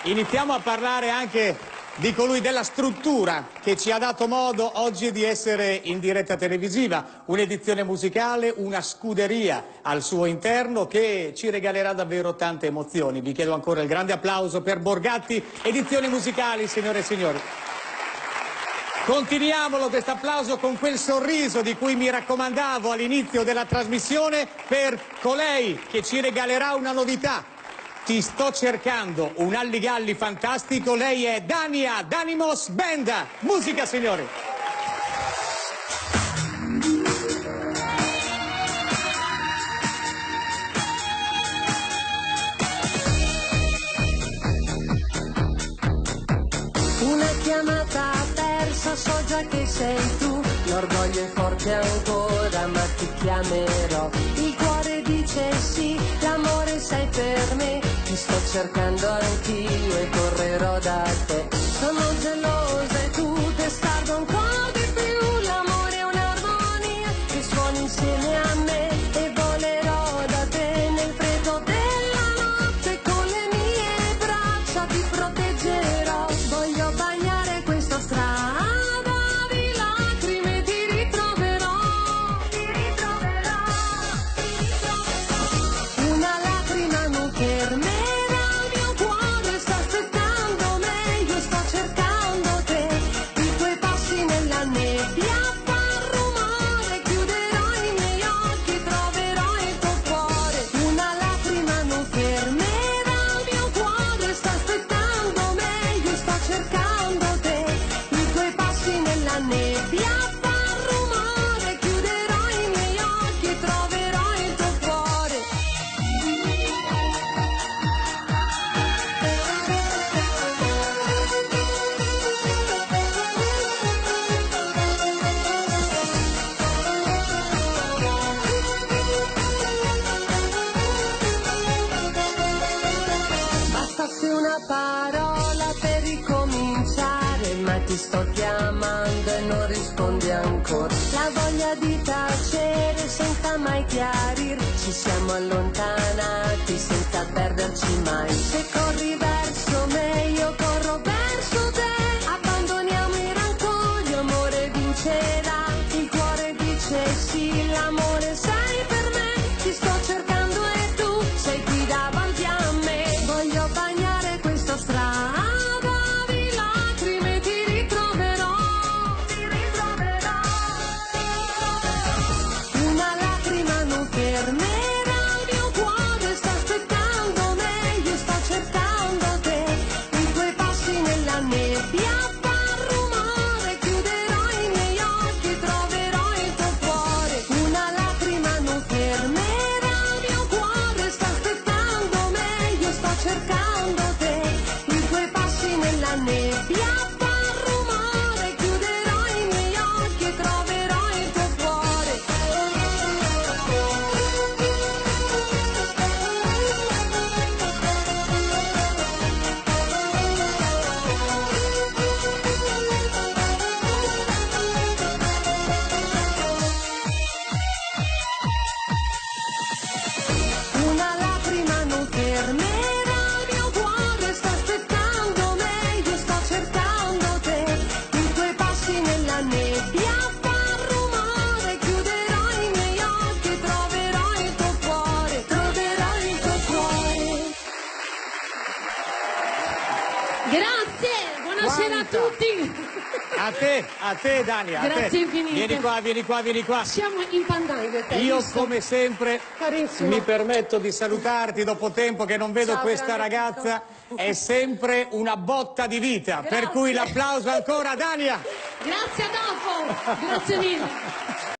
iniziamo a parlare anche di colui, della struttura che ci ha dato modo oggi di essere in diretta televisiva, un'edizione musicale, una scuderia al suo interno che ci regalerà davvero tante emozioni. Vi chiedo ancora il grande applauso per Borgatti, edizioni musicali, signore e signori. Continuiamolo questo applauso con quel sorriso di cui mi raccomandavo all'inizio della trasmissione per colei che ci regalerà una novità. Ti sto cercando, un Alligalli fantastico, lei è Dania Danimos Band. Musica, signori! Una chiamata persa, so già che sei tu, l'orgoglio è forte ancora ma ti chiamerò, il cuore dice sì, l'amore sei per me, ti sto cercando anch'io e correrò da te, sono gelosa e tu testardo ancora di più, l'amore è un'armonia che suona insieme a me e volerò da te nel freddo della notte, con le mie braccia ti proteggerò, voglio bagnare questa strada di lacrime, ti ritroverò, una lacrima non fermerà il mio cuore, sta aspettando me, io sto cercando te, i tuoi passi nella nebbia far rumore, chiuderò i miei occhi, troverò il tuo cuore, una lacrima non fermerà il mio cuore, sta aspettando me, io sto cercando te, i tuoi passi nella nebbia far rumore, chiuderò i miei occhi, troverò il tuo cuore. Bastasse una parola per ricominciare, ma ti sto chiamando e non rispondi ancora. La voglia di tacere senza mai chiarir, ci siamo allontanati senza perderci mai. Se corri verso me, io corro verso te, abbandoniamo i rancori, amore vincerà, il cuore dice sì, l'amore sei per me, ti sto cercando e tu sei qui davanti a me, voglio bagnare questa strada di lacrime, ti ritroverò, una lacrima non fermerà il mio cuore, sta aspettando me, io sto cercando te, i tuoi passi nella nebbia far rumore, chiuderò i miei occhi, troverò il tuo cuore, una lacrima non fermerà il mio cuore, sta aspettando me, io sto cercando te, i tuoi passi nella nebbia far rumore, chiuderò i miei occhi, troverò il tuo cuore. Una lacrima non fermerà il mio cuore, sta aspettando me, io sto cercando te, i tuoi passi nella nebbia far rumore, chiuderò i miei occhi, troverò il tuo cuore, troverò il tuo cuore. Grazie, buonasera Quanta? a tutti. A te Dania, a Grazie te. infinite. Vieni qua, vieni qua, vieni qua. Siamo in Pandai, te, Io visto? come sempre Carissimo. mi permetto di salutarti dopo tempo che non vedo Ciao, questa grande ragazza, è sempre una botta di vita, per Grazie. cui l'applauso ancora a Dania. Grazie a dopo, grazie mille.